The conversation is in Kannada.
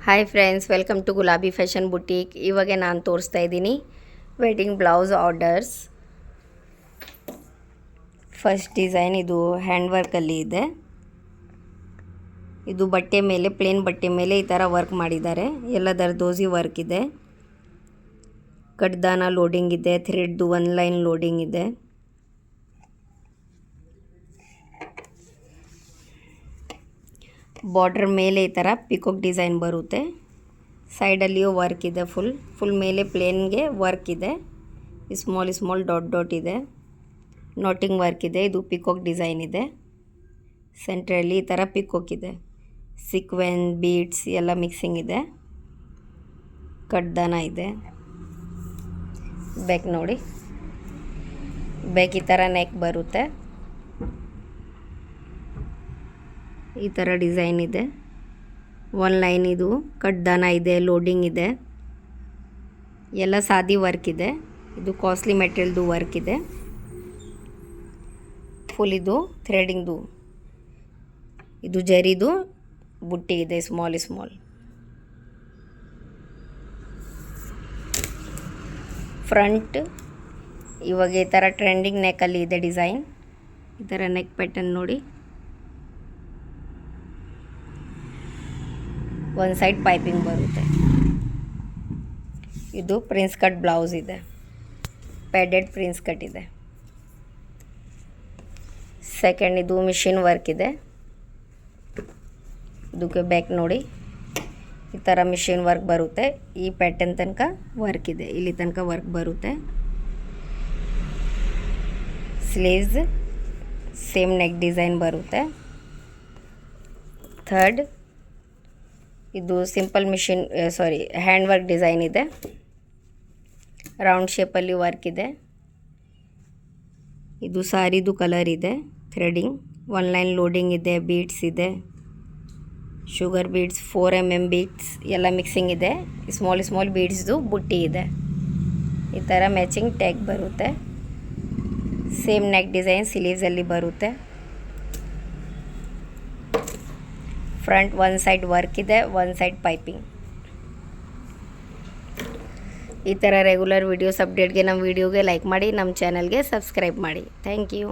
ಹಾಯ್ ಫ್ರೆಂಡ್ಸ್, ವೆಲ್ಕಮ್ ಟು ಗುಲಾಬಿ ಫ್ಯಾಷನ್ ಬುಟೀಕ್. ಇವಾಗ ನಾನು ತೋರಿಸ್ತಾ ಇದ್ದೀನಿ wedding blouse orders. First design ಇದು ಹ್ಯಾಂಡ್ ವರ್ಕಲ್ಲಿ ಇದೆ. ಇದು ಬಟ್ಟೆ ಮೇಲೆ, ಪ್ಲೇನ್ ಬಟ್ಟೆ ಮೇಲೆ ಈ ಥರ ವರ್ಕ್ ಮಾಡಿದ್ದಾರೆ. ಎಲ್ಲ ದರ್ದೋಸಿ ವರ್ಕ್ ಇದೆ. ಕಡ್ದಾನ ಲೋಡಿಂಗ್ ಇದೆ, ಥ್ರೆಡ್ದು ಒನ್ ಲೈನ್ ಲೋಡಿಂಗ್ ಇದೆ. ಬಾರ್ಡರ್ ಮೇಲೆ ಈ ಥರ ಪಿಕಾಕ್ ಡಿಸೈನ್ ಬರುತ್ತೆ. ಸೈಡಲ್ಲಿಯೂ ವರ್ಕ್ ಇದೆ. ಫುಲ್ ಮೇಲೆ ಪ್ಲೇನ್ಗೆ ವರ್ಕ್ ಇದೆ. ಸ್ಮಾಲ್ ಡಾಟ್ ಡಾಟ್ ಇದೆ. ನಾಟಿಂಗ್ ವರ್ಕ್ ಇದೆ. ಇದು ಪಿಕಾಕ್ ಡಿಸೈನ್ ಇದೆ. ಸೆಂಟ್ರಲ್ಲಿ ಈ ಥರ ಪಿಕಾಕ್ ಇದೆ. ಸಿಕ್ವೆನ್ ಬೀಡ್ಸ್ ಎಲ್ಲ ಮಿಕ್ಸಿಂಗ್ ಇದೆ. ಕಡ್ದಾನ ಇದೆ. ಬ್ಯಾಕ್ ನೋಡಿ, ಬ್ಯಾಕ್ ಈ ಥರ ನೆಕ್ ಬರುತ್ತೆ. ಈ ಥರ ಡಿಸೈನ್ ಇದೆ. ಒನ್ ಲೈನ್ ಇದು ಕಡ್ದಾನ ಇದೆ, ಲೋಡಿಂಗ್ ಇದೆ. ಎಲ್ಲ ಸಾದಿ ವರ್ಕ್ ಇದೆ. ಇದು ಕಾಸ್ಟ್ಲಿ ಮೆಟೀರಿಯಲ್ದು ವರ್ಕ್ ಇದೆ. ಫುಲ್ ಇದು ಥ್ರೆಡಿಂಗ್ದು, ಇದು ಜರಿದು ಬುಟ್ಟಿ ಇದೆ. ಸ್ಮಾಲ್ ಫ್ರಂಟ್ ಇವಾಗ ಈ ಥರ ಟ್ರೆಂಡಿಂಗ್ ನೆಕ್ಕಲ್ಲಿ ಇದೆ ಡಿಸೈನ್. ಈ ಥರ ನೆಕ್ ಪ್ಯಾಟರ್ನ್ ನೋಡಿ. ಒಂದು ಸೈಡ್ ಪೈಪಿಂಗ್ ಬರುತ್ತೆ. ಇದು ಪ್ರಿನ್ಸ್ ಕಟ್ ಬ್ಲೌಸ್ ಇದೆ. ಪ್ಯಾಡೆಡ್ ಪ್ರಿನ್ಸ್ ಕಟ್ ಇದೆ. ಸೆಕೆಂಡ್ ಇದು ಮಿಷಿನ್ ವರ್ಕ್ ಇದೆ. ಇದಕ್ಕೆ ಬ್ಯಾಕ್ ನೋಡಿ, ಈ ಥರ ಮಿಷಿನ್ ವರ್ಕ್ ಬರುತ್ತೆ. ಈ ಪ್ಯಾಟರ್ನ್ ತನಕ ವರ್ಕ್ ಇದೆ. ಇಲ್ಲಿ ತನಕ ವರ್ಕ್ ಬರುತ್ತೆ. ಸ್ಲೀವ್ಸ್ ಸೇಮ್ ನೆಕ್ ಡಿಸೈನ್ ಬರುತ್ತೆ. ಥರ್ಡ್ ಇದು ಸಿಂಪಲ್ ಹ್ಯಾಂಡ್ ವರ್ಕ್ ಡಿಸೈನ್ ಇದೆ. ರೌಂಡ್ ಶೇಪಲ್ಲಿ ವರ್ಕ್ ಇದೆ. ಇದು ಸಾರಿದು ಕಲರ್ ಇದೆ. ಥ್ರೆಡಿಂಗ್ ಒನ್ ಲೈನ್ ಲೋಡಿಂಗ್ ಇದೆ. ಬೀಡ್ಸ್ ಇದೆ. ಶುಗರ್ ಬೀಡ್ಸ್, 4mm ಬೀಡ್ಸ್ ಎಲ್ಲ ಮಿಕ್ಸಿಂಗ್ ಇದೆ. ಸ್ಮಾಲ್ ಬೀಡ್ಸ್ದು ಬುಟ್ಟಿ ಇದೆ. ಈ ಥರ ಮ್ಯಾಚಿಂಗ್ ಟ್ಯಾಗ್ ಬರುತ್ತೆ. ಸೇಮ್ ನೆಕ್ ಡಿಸೈನ್ ಸ್ಲೀವ್ಸಲ್ಲಿ ಬರುತ್ತೆ. ಫ್ರಂಟ್ ಒನ್ ಸೈಡ್ ವರ್ಕ್ ಇದೆ, ಒನ್ ಸೈಡ್ ಪೈಪಿಂಗ್. ಈ ಥರ ರೆಗ್ಯುಲರ್ ವೀಡಿಯೋಸ್ ಅಪ್ಡೇಟ್ಗೆ ನಮ್ಮ ವೀಡಿಯೋಗೆ ಲೈಕ್ ಮಾಡಿ, ನಮ್ಮ ಚಾನಲ್ಗೆ ಸಬ್ಸ್ಕ್ರೈಬ್ ಮಾಡಿ. Thank you.